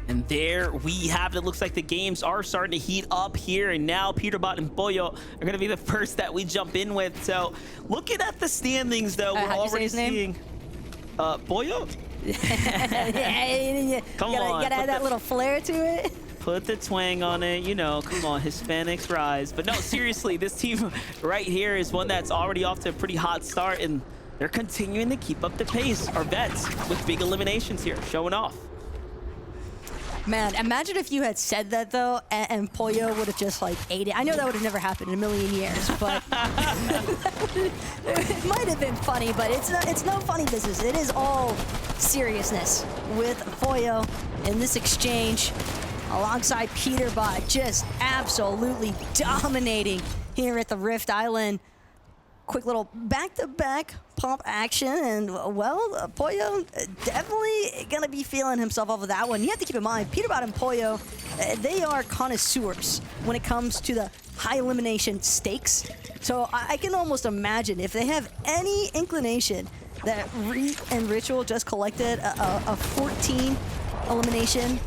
And there we have it. It looks like the games are starting to heat up here. And now Peterbot and Pollo are going to be the first that we jump in with. So looking at the standings, though, we're already seeing Pollo? Come on. Gotta add that little flair to it. Put the twang on it, you know, come on, Hispanics rise. But no, seriously, this team right here is one that's already off to a pretty hot start, and they're continuing to keep up the pace. Our vets with big eliminations here, showing off. Man, imagine if you had said that, though, and Pollo would have just, like, ate it. I know that would have never happened in a million years, but it might have been funny, but it's no funny business. It is all seriousness with Pollo in this exchange alongside Peterbot, just absolutely dominating here at the Rift Island. Quick little back-to-back pump action, and well, Pollo definitely gonna be feeling himself off of that one. You have to keep in mind, Peterbot and Pollo, they are connoisseurs when it comes to the high elimination stakes. So I can almost imagine if they have any inclination that Reet and Ritual just collected a 14 elimination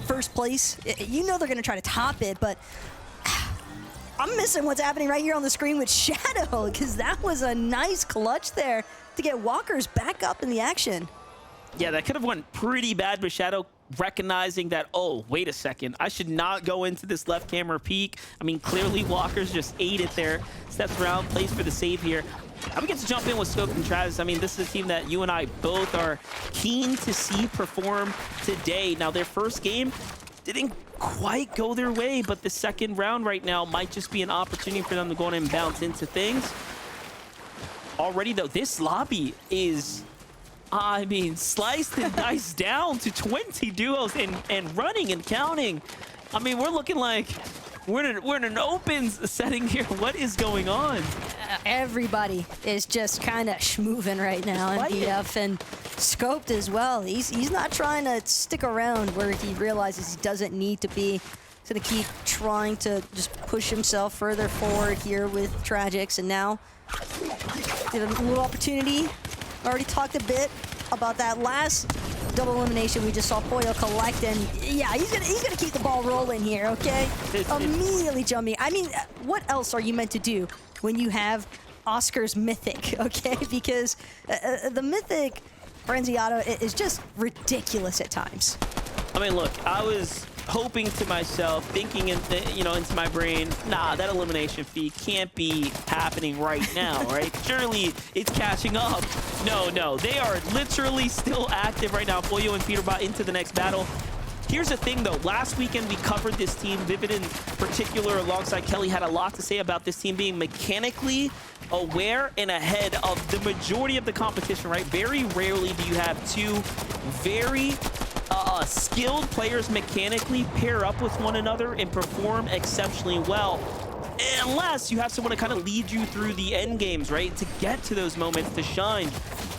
first place, you know they're gonna try to top it, but I'm missing what's happening right here on the screen with Shadow, because that was a nice clutch there to get Walkers back up in the action. Yeah, that could have went pretty bad, but Shadow recognizing that, oh, wait a second, I should not go into this left camera peek. I mean, clearly Walkers just ate it there. Steps around, plays for the save here. We get to jump in with Scope and Travis. I mean, this is a team that you and I both are keen to see perform today. Now, their first game didn't quite go their way, but the second round right now might just be an opportunity for them to go in and bounce into things. Already, though, this lobby is, I mean, sliced and diced down to 20 duos and running and counting. I mean, we're looking like we're in an opens setting here. What is going on? Everybody is just kind of schmooving right now in BF, and Scoped as well. He's not trying to stick around where he realizes he doesn't need to be. He's going to keep trying to just push himself further forward here with Tragics, and now get a little opportunity. Already talked a bit about that last double elimination we just saw Pollo collect, and yeah, he's gonna keep the ball rolling here, okay? Immediately jumping. I mean, what else are you meant to do when you have Oscar's Mythic, okay? Because the Mythic Frenziato is just ridiculous at times. I mean, look, I was hoping to myself, thinking into my brain, nah, that elimination fee can't be happening right now, right? Surely it's catching up. No, they are literally still active right now. Pollo and Peterbot into the next battle. Here's the thing, though. Last weekend, we covered this team. Vivid in particular, alongside Kelly, had a lot to say about this team being mechanically aware and ahead of the majority of the competition, right? Very rarely do you have two very skilled players mechanically pair up with one another and perform exceptionally well, unless you have someone to kind of lead you through the end games, right? To get to those moments to shine.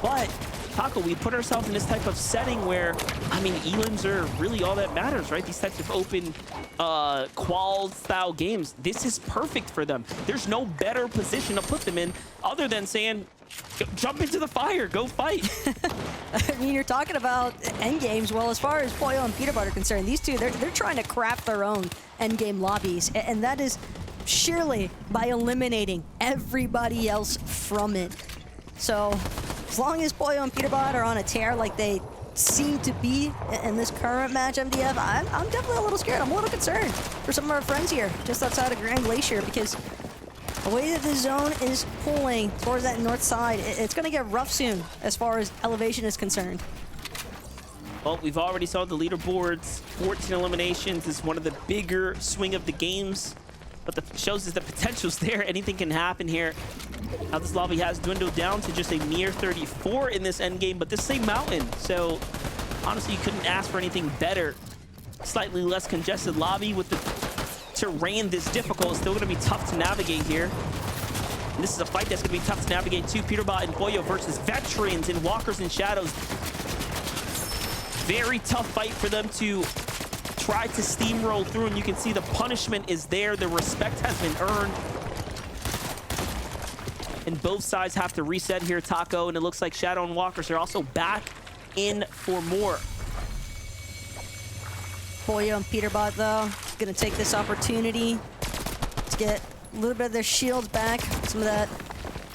But Taco, we put ourselves in this type of setting where, I mean, elims are really all that matters, right? These types of open qual-style games. This is perfect for them. There's no better position to put them in other than saying, jump into the fire, go fight. I mean, you're talking about end games. Well, as far as Pollo and Peterbot are concerned, these two, they're trying to craft their own end game lobbies, and that is surely by eliminating everybody else from it. So as long as Pollo and Peterbot are on a tear like they seem to be in this current match, MDF, I'm definitely a little scared. I'm a little concerned for some of our friends here just outside of Grand Glacier, because the way that the zone is pulling towards that north side, it's going to get rough soon as far as elevation is concerned. Well, we've already saw the leaderboards. 14 eliminations is one of the bigger swing of the games, but the shows us the potential's there. Anything can happen here. Now this lobby has dwindled down to just a mere 34 in this end game, but this is a mountain, so honestly, you couldn't ask for anything better. Slightly less congested lobby with the terrain this difficult. It's still going to be tough to navigate here. And this is a fight that's going to be tough to navigate too. Peterbot and Pollo versus veterans and Walkers and Shadows. Very tough fight for them to try to steamroll through, and you can see the punishment is there. The respect has been earned. And both sides have to reset here, Taco, and it looks like Shadow and Walkers are also back in for more. Pollo and Peterbot, though, gonna take this opportunity to get a little bit of their shields back, some of that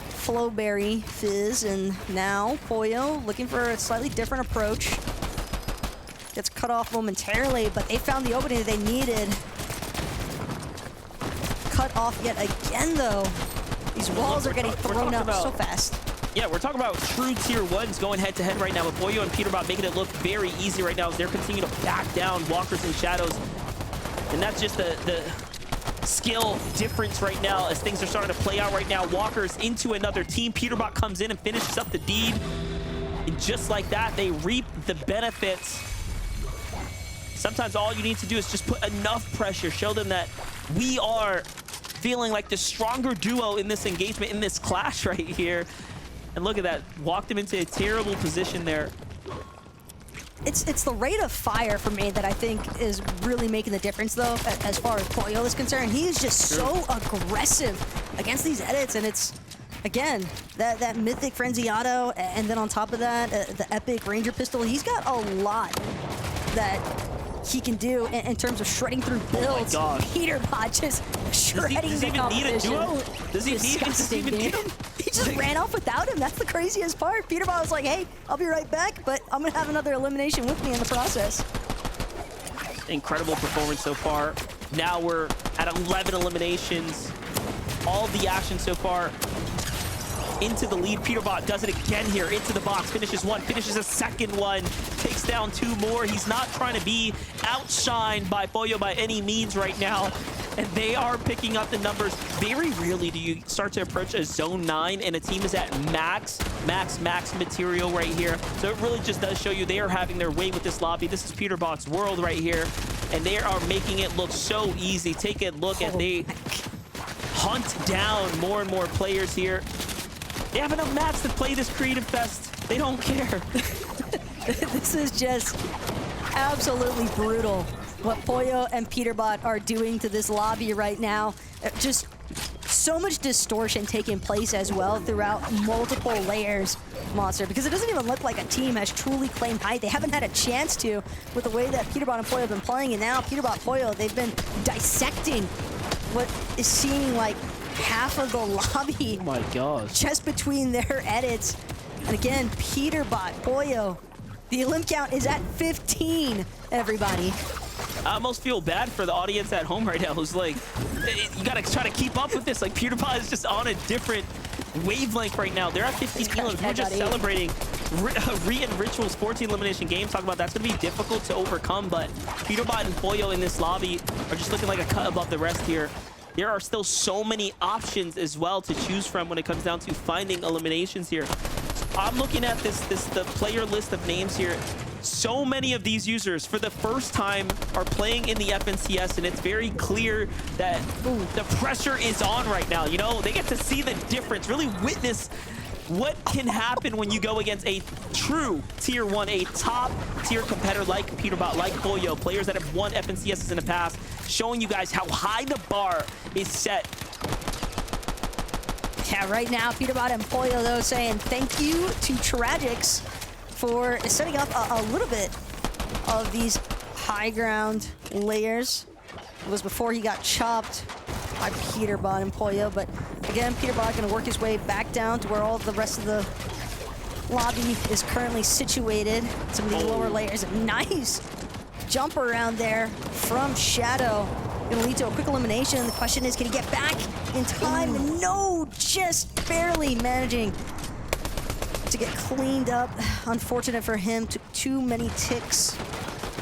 Flowberry fizz, and now Pollo looking for a slightly different approach. Gets cut off momentarily, but they found the opening that they needed. Cut off yet again, though. These walls are getting thrown up so fast. Yeah, we're talking about true tier 1s going head-to-head right now with Pollo and Peterbot making it look very easy right now as they're continuing to back down Walkers and Shadows. And that's just the skill difference right now as things are starting to play out right now. Walkers into another team. Peterbot comes in and finishes up the deed. And just like that, they reap the benefits. Sometimes all you need to do is just put enough pressure, show them that we are feeling like the stronger duo in this engagement, in this clash right here. And look at that, walked him into a terrible position there. It's the rate of fire for me that I think is really making the difference, though, as far as Pollo is concerned. He is just so aggressive against these edits, and it's, again, that mythic Frenzy Auto, and then on top of that, the epic Ranger Pistol. He's got a lot that he can do in terms of shredding through builds. Oh my gosh. Peterbot just shredding does he the even need a competition. duo? Does he even need him? He just ran off without him. That's the craziest part. Peterbot was like, hey, I'll be right back, but I'm going to have another elimination with me in the process. Incredible performance so far. Now we're at 11 eliminations. All the action so far into the lead. Peterbot does it again here, into the box, finishes one, finishes a second one, takes down two more. He's not trying to be outshined by Pollo by any means right now, and they are picking up the numbers. Very rarely do you start to approach a zone 9 and a team is at max material right here. So it really just does show you they are having their way with this lobby. This is Peterbot's world right here, and they are making it look so easy. Take a look at they hunt down more and more players here. They have enough mats to play this creative fest. They don't care. This is just absolutely brutal what Pollo and Peterbot are doing to this lobby right now. Just so much distortion taking place as well throughout multiple layers, Monster, because it doesn't even look like a team has truly claimed height. They haven't had a chance to with the way that Peterbot and Pollo have been playing, and now Peterbot, Pollo, they've been dissecting what is seeming like half of the lobby. Oh my gosh. Just between their edits. And again, Peterbot, Pollo, the elim count is at 15, everybody. I almost feel bad for the audience at home right now who's like, you gotta try to keep up with this. Like, Peterbot is just on a different wavelength right now. They're at 15 kilos. We're just celebrating Re and Ritual's 14 elimination game. Talk about that's gonna be difficult to overcome, but Peterbot and Pollo in this lobby are just looking like a cut above the rest here. There are still so many options as well to choose from when it comes down to finding eliminations here. I'm looking at the player list of names here. So many of these users for the first time are playing in the FNCS, and it's very clear that the pressure is on right now. You know, they get to see the difference, really witness what can happen when you go against a true tier 1, a top tier competitor like Peterbot, like Pollo, players that have won FNCSs in the past, showing you guys how high the bar is set. Yeah, right now, Peterbot and Pollo, though, saying thank you to Tragics for setting up a little bit of these high ground layers. It was before he got chopped by Peterbot and Pollo, but again, Peterbot gonna work his way back down to where all the rest of the lobby is currently situated. Some of these lower layers. Nice jump around there from Shadow. Gonna lead to a quick elimination. The question is, can he get back in time? No, just barely managing to get cleaned up. Unfortunate for him, took too many ticks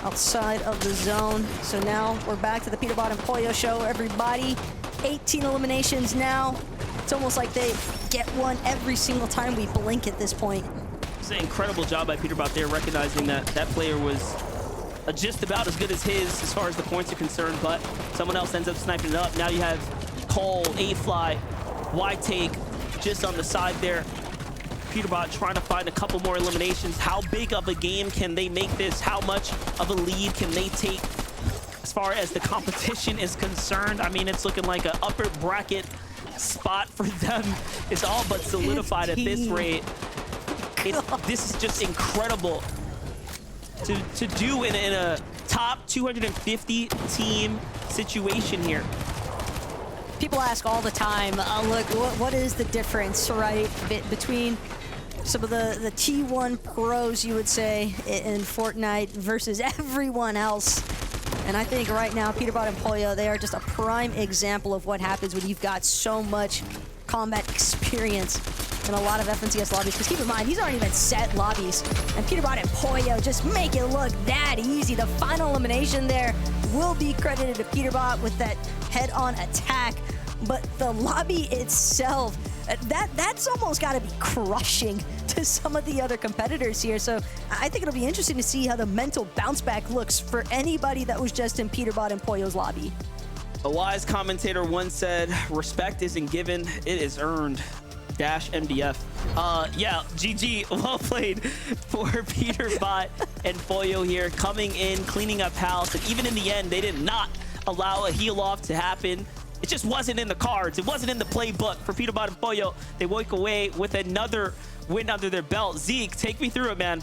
outside of the zone. So now we're back to the Peterbot and Pollo show, everybody. 18 eliminations now. It's almost like they get one every single time we blink at this point. It's an incredible job by Peterbot there, recognizing that that player was just about as good as his as far as the points are concerned, but someone else ends up sniping it up. Now you have Cole, A-Fly, Y-Take just on the side there. Peterbot trying to find a couple more eliminations. How big of a game can they make this? How much of a lead can they take as far as the competition is concerned? I mean, it's looking like an upper bracket spot for them. It's all but solidified at this rate. This is just incredible to do in a top 250 team situation here. People ask all the time, look, what is the difference, right, between some of the T1 pros, you would say, in Fortnite versus everyone else? And I think right now, Peterbot and Pollo, they are just a prime example of what happens when you've got so much combat experience in a lot of FNCS lobbies. Because keep in mind, these aren't even set lobbies. And Peterbot and Pollo just make it look that easy. The final elimination there will be credited to Peterbot with that head-on attack. But the lobby itself, that's almost got to be crushing to some of the other competitors here. So I think it'll be interesting to see how the mental bounce back looks for anybody that was just in Peterbot and Pollo's lobby. A wise commentator once said, respect isn't given, it is earned. Dash MDF. Yeah, GG, well played for Peterbot and Pollo here, coming in, cleaning up house, and even in the end, they did not allow a heal off to happen. It just wasn't in the cards. It wasn't in the playbook for Peterbot and Pollo. They walk away with another win under their belt. Zeke, take me through it, man.